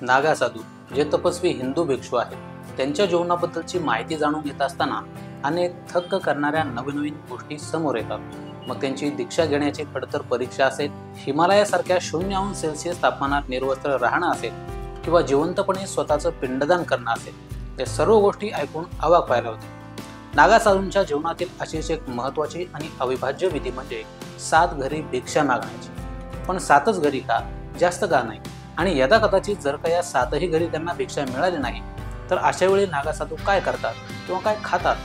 नागा साधू जे तपस्वी हिंदू भिक्षू आहेत, त्यांच्या जीवनाबद्दलची माहिती जाणून घेत असताना अनेक थक्क करणाऱ्या नवीन गोष्टी समोर येतात. मग त्यांची दीक्षा घेण्याची खडतर परीक्षा असेल, हिमालयासारख्या 0°C तापमानात निर्वस्त्र राहणं असेल किंवा जिवंतपणे स्वतःचं पिंडदान करणं असेल, या सर्व गोष्टी ऐकून अवाक व्हायला होते. नागा साधूंच्या जीवनातील अशीच एक महत्त्वाची आणि अविभाज्य विधी म्हणजे 7 घरी भिक्षा मागण्याची. पण 7च घरी का, जास्त का नाही, आणि यदाकदाचित जर का या 7ही घरी त्यांना भिक्षा मिळाली नाही तर अशा वेळी नागा साधू काय करतात किंवा काय खातात,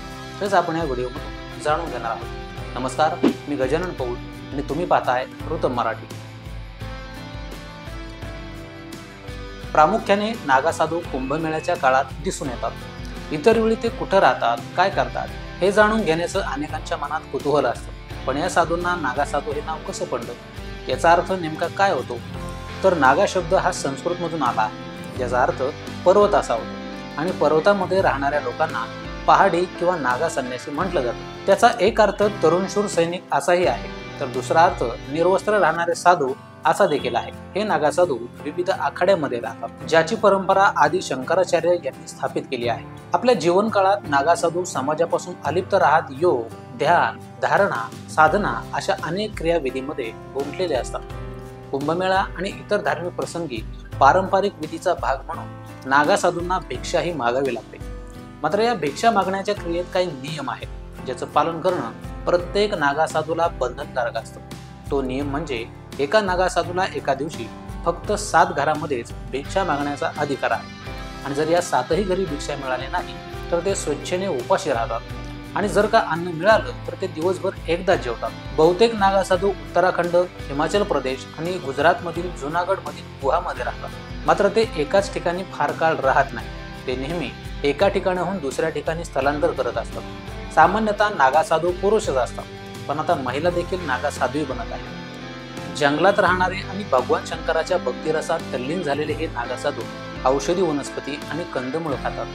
हेच आपण या व्हिडिओमधून जाणून घेणार आहोत. नमस्कार, मी गजानन पौल आणि तुम्ही पाहताय ऋतम मराठी. प्रामुख्याने नागा साधू कुंभमेळ्याच्या काळात दिसून येतात. इतर वेळी ते कुठं राहतात, काय करतात हे जाणून घेण्याचं अनेकांच्या मनात कुतूहल असतं. पण या साधूंना नागा साधू हे नाव कसं पडलं, याचा अर्थ नेमका काय होतो? तर नागा शब्द हा संस्कृतमधून आला, ज्याचा अर्थ पर्वत असा होतो, आणि पर्वतामध्ये राहणाऱ्या लोकांना पहाडी किंवा नागा संन्यासी म्हटलं जातं. त्याचा एक अर्थ तरुणशूर सैनिक असाही आहे, तर दुसरा अर्थ निर्वस्त्र राहणारे साधू असा देखील आहे. हे नागा साधू विविध आखाड्यामध्ये राहतात, ज्याची परंपरा आदी शंकराचार्य यांनी स्थापित केली आहे. आपल्या जीवनकाळात नागा साधू समाजापासून अलिप्त राहत योग, ध्यान, धारणा, साधना अशा अनेक क्रियाविधीमध्ये गुंतलेले असतात. कुंभमेळा आणि इतर धार्मिक प्रसंगी पारंपरिक विधीचा भाग म्हणून नागा साधूंना भिक्षाही मागावी लागते. मात्र या भिक्षा मागण्याच्या क्रियेत काही नियम आहेत, ज्याचं पालन करणं प्रत्येक नागा साधूला बंधनकारक असतं. तो नियम म्हणजे एका नागा साधूला एका दिवशी फक्त 7 घरामध्येच भिक्षा मागण्याचा अधिकार आहे, आणि जर या 7ही घरी भिक्षा मिळाली नाही तर ते स्वेच्छेने उपाशी राहतात, आणि जर का अन्न मिळालं तर ते दिवसभर एकदाच जेवतात. बहुतेक नागा साधू उत्तराखंड, हिमाचल प्रदेश आणि गुजरातमधील जुनागडमधील गुहामध्ये राहतात. मात्र ते एकाच ठिकाणी फार काळ राहत नाही. ते नेहमी एका ठिकाणाहून दुसऱ्या ठिकाणी स्थलांतर करत असतात. सामान्यतः नागा साधू पुरुषच असतात, पण आता महिला देखील नागा साधूही बनत आहेत. जंगलात राहणारे आणि भगवान शंकराच्या भक्तिरसात तल्लीन झालेले हे नागा साधू औषधी वनस्पती आणि कंदमुळं खातात.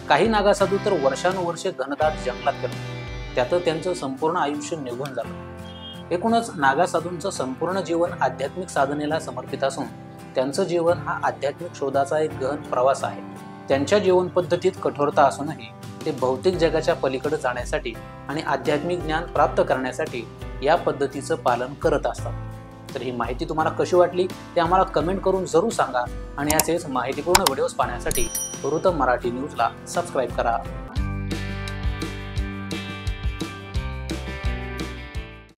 काही नागा साधू तर वर्षानुवर्षे घनदाट जंगलात करतात, त्यात त्यांचं संपूर्ण आयुष्य निघून जातं. एकूणच नागा साधूंचं संपूर्ण जीवन आध्यात्मिक साधनेला समर्पित असून त्यांचं जीवन हा आध्यात्मिक शोधाचा एक गहन प्रवास आहे. त्यांच्या जीवन पद्धतीत कठोरता असूनही ते भौतिक जगाच्या पलीकडे जाण्यासाठी आणि आध्यात्मिक ज्ञान प्राप्त करण्यासाठी या पद्धतीचं पालन करत असतात. तर ही माहिती तुम्हाला कशी वाटली ते आम्हाला कमेंट करून जरूर सांगा, आणि असेच माहितीपूर्ण व्हिडिओज पाहण्यासाठी ऋतम मराठी न्यूजला सबस्क्राईब करा.